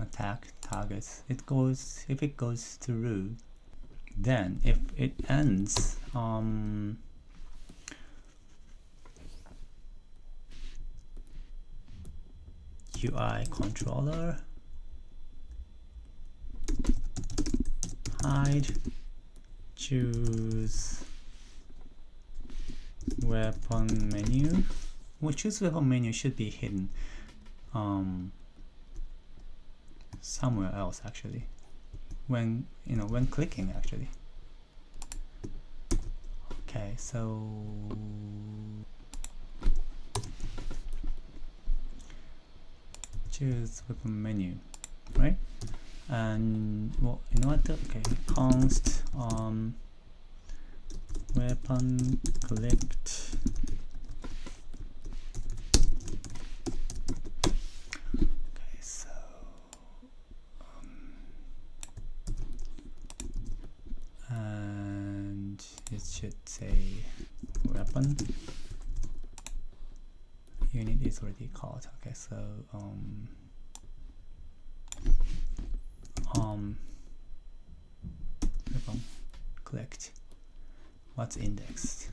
attack targets. If it goes through, then if it ends UI controller hide, choose weapon menu. Well, choose weapon menu should be hidden somewhere else actually, when when clicking actually. Okay, so choose weapon menu, right? And well, you know what? Okay, const weapon clicked. Okay, so and it should say weapon. Unit is already called. Okay, so weapon clicked. What's indexed?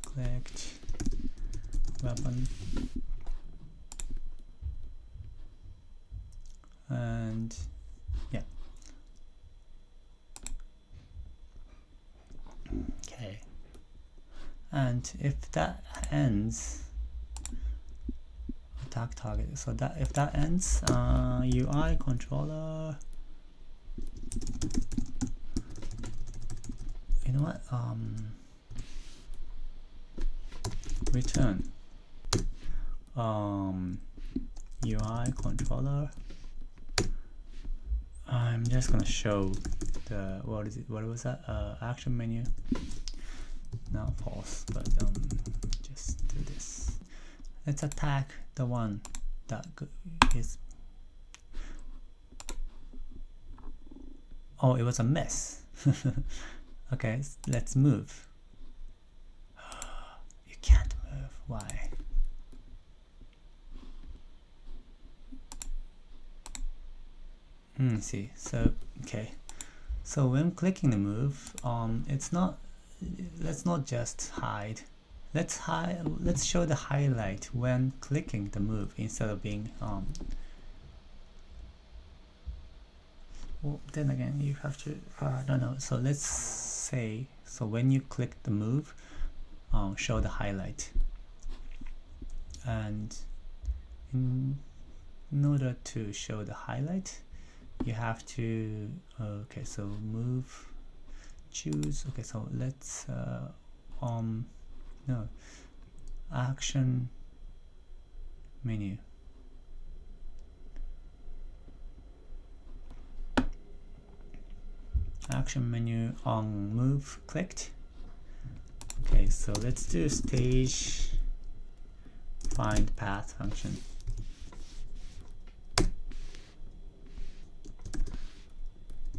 Clicked weapon, and yeah. Okay, and if that ends attack target, so that if that ends UI controller, you know what, return UI controller. I'm just gonna show the what was that action menu, not false, but just do this. Let's attack the one that is, oh, it was a mess. Okay, let's move. You can't move. Why? See, so okay, so when clicking the move, it's not, let's not just hide. Let's show the highlight when clicking the move instead of being well, then again you have to no, so let's say, so when you click the move, show the highlight, and in order to show the highlight you have to okay, so move, choose, okay, so let's no, action menu, action menu on move clicked. Okay, so let's do stage find path function.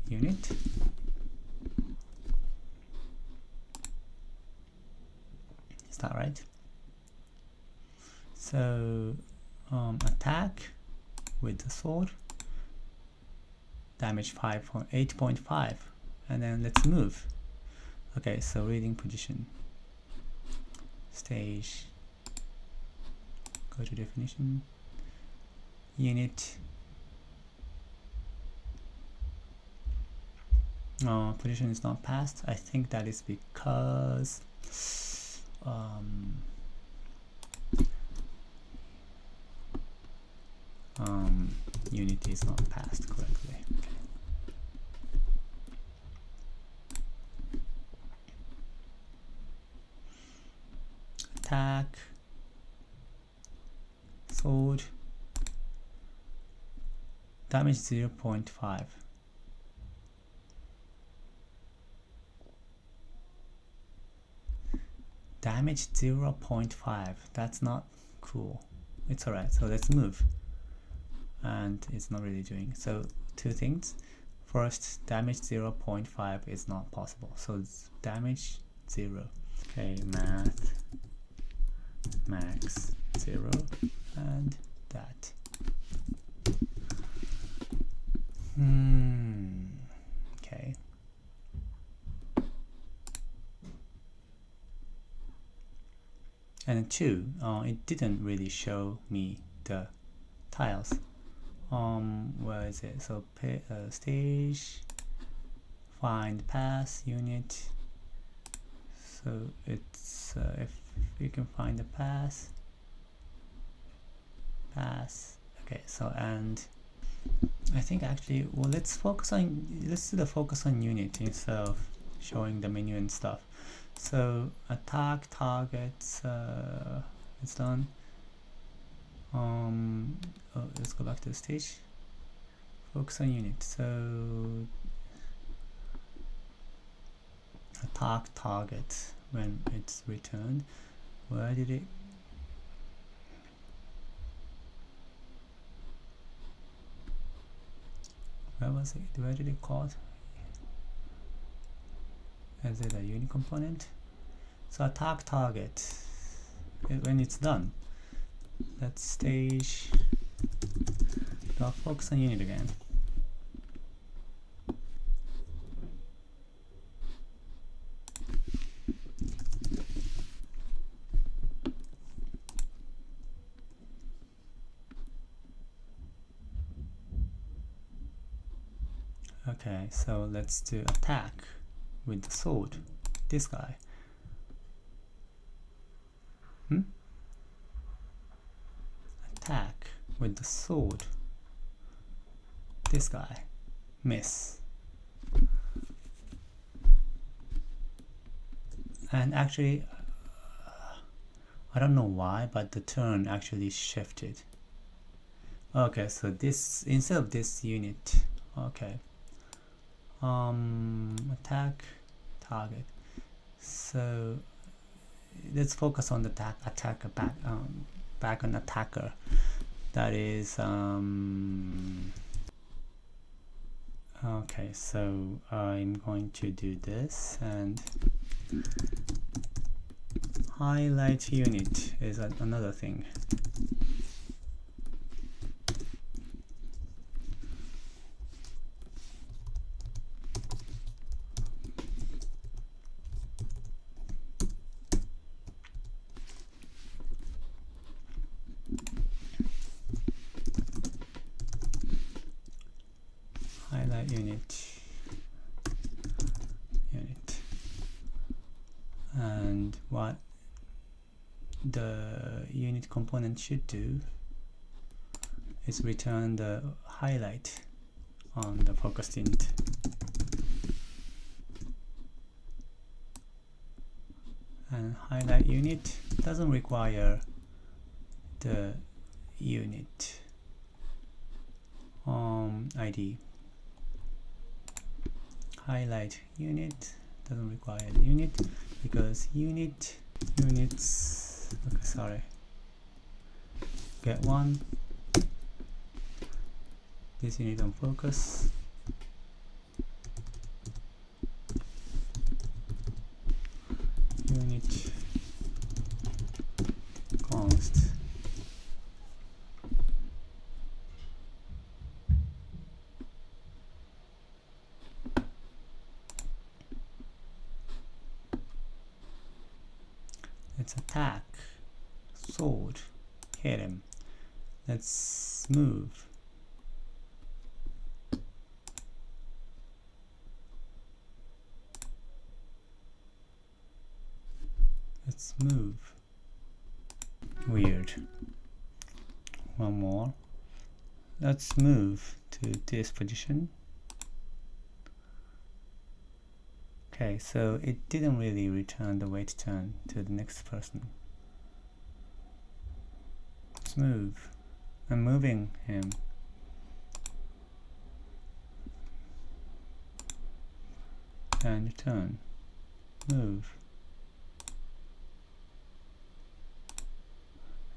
Unit, is that right? So attack with the sword, damage 8.5, and then let's move. Okay, so reading position, stage, go to definition, unit, position is not passed. I think that is because unit is not passed correctly. Okay. Attack, sword, damage 0.5. Damage 0.5. That's not cool. It's alright, so let's move. And it's not really doing. So two things. First, damage 0.5 is not possible. So it's damage 0. Okay, math max 0 and that. Okay. And 2, it didn't really show me the tiles. Where is it? So stage, find pass unit. So it's if you can find the pass. Okay, so and I think actually, well, let's do the focus on unit instead of showing the menu and stuff. So attack targets, it's done. Let's go back to the stage. Focus on unit. So attack target when it's returned. Where did it? Where was it? Where did it call? Is it a unit component? So attack target when it's done. Let's stage dot focus on unit again. Okay, so let's do attack with the sword. This guy. Attack with the sword. This guy. Miss. And actually, I don't know why, but the turn actually shifted. Okay, so this, instead of this unit, okay. Attack target. So let's focus on the attacker back on attacker. That is okay, so I'm going to do this, and highlight unit is another thing. Highlight unit, and what the unit component should do is return the highlight on the focused unit. And highlight unit doesn't require the unit ID. Highlight unit doesn't require the unit because units, okay, sorry, get one, this unit on focus, unit const. Let's attack, sword, hit him. Let's move. Let's move. Weird. One more. Let's move to this position. Okay, so it didn't really return the weight turn to the next person. Let's move. I'm moving him. And return. Move.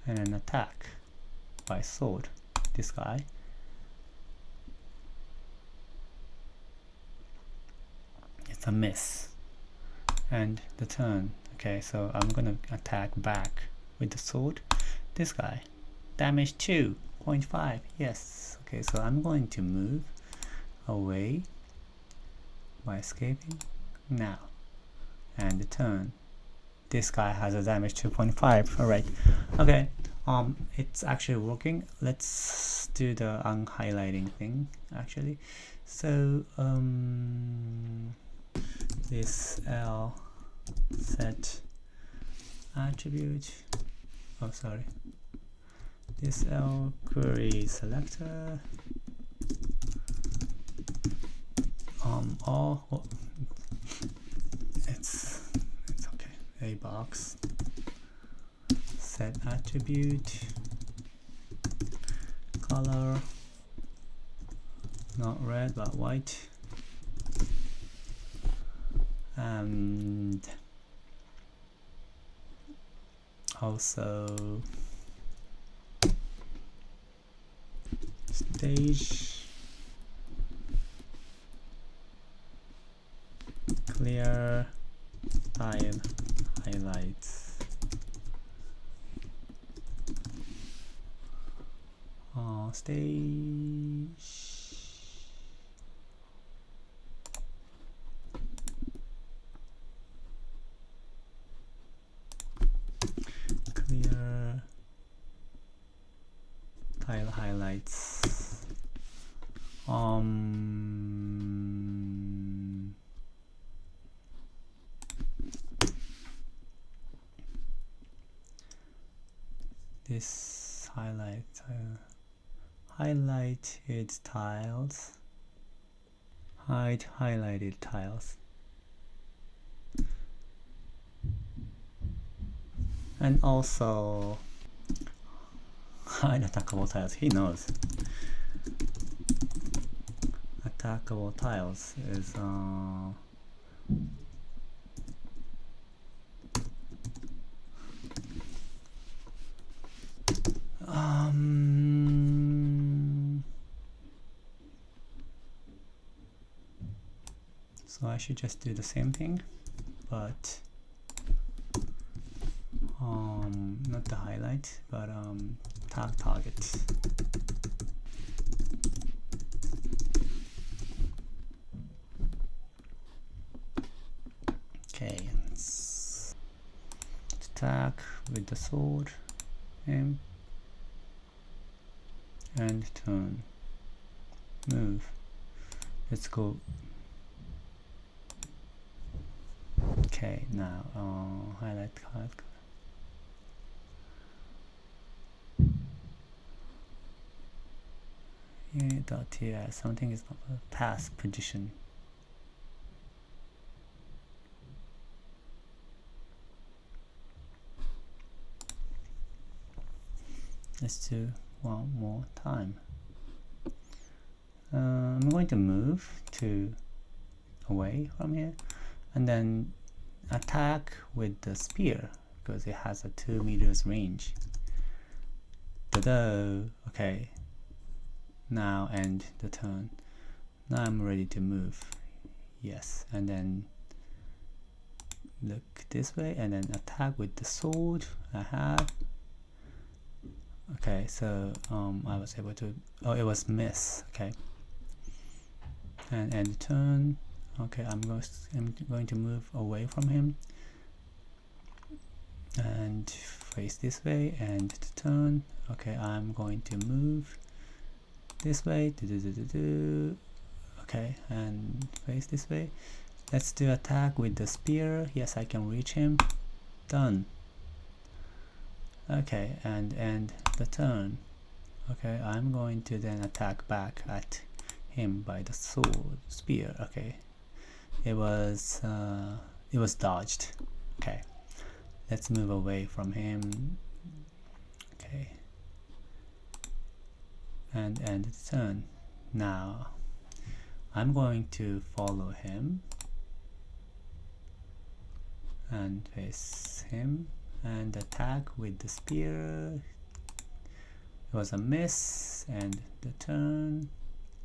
And an attack by sword. This guy. It's a miss. And the turn. Okay, so I'm gonna attack back with the sword, this guy. Damage 2.5. Yes. Okay, so I'm going to move away by escaping now and turn. This guy has a damage 2.5. Alright. Okay. It's actually working. Let's do the unhighlighting thing actually. So this L set attribute, oh sorry, this L query selector all, well, it's okay, a box set attribute color, not red but white, and also stage clear tile highlights, stage clear tile highlights. This highlighted tiles, hide highlighted tiles, and also hide attackable tiles. He knows. Attackable tiles is so I should just do the same thing, but not the highlight, but tag target. Okay, let's attack with the sword, aim, and turn, move. Let's go. Okay, now highlight card. Yeah, something is not a pass position. Let's do one more time. I'm going to move to away from here and then attack with the spear because it has a 2 meters range. Ta-da! Okay, now end the turn. Now I'm ready to move. Yes, and then look this way and then attack with the sword I have. Okay, so I was able to, oh, it was miss. Okay, and end turn. Okay, I'm going to move away from him and face this way and turn. Okay, I'm going to move this way. Okay, and face this way. Let's do attack with the spear. Yes, I can reach him. Done. Okay, and end the turn. Okay, I'm going to then attack back at him by the sword, spear. Okay, it was dodged. Okay, let's move away from him. Okay, and end the turn. Now I'm going to follow him and face him and attack with the spear. It was a miss, and the turn.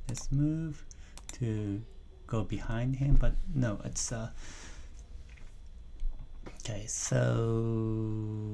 Let's move to go behind him, but no, it's okay, so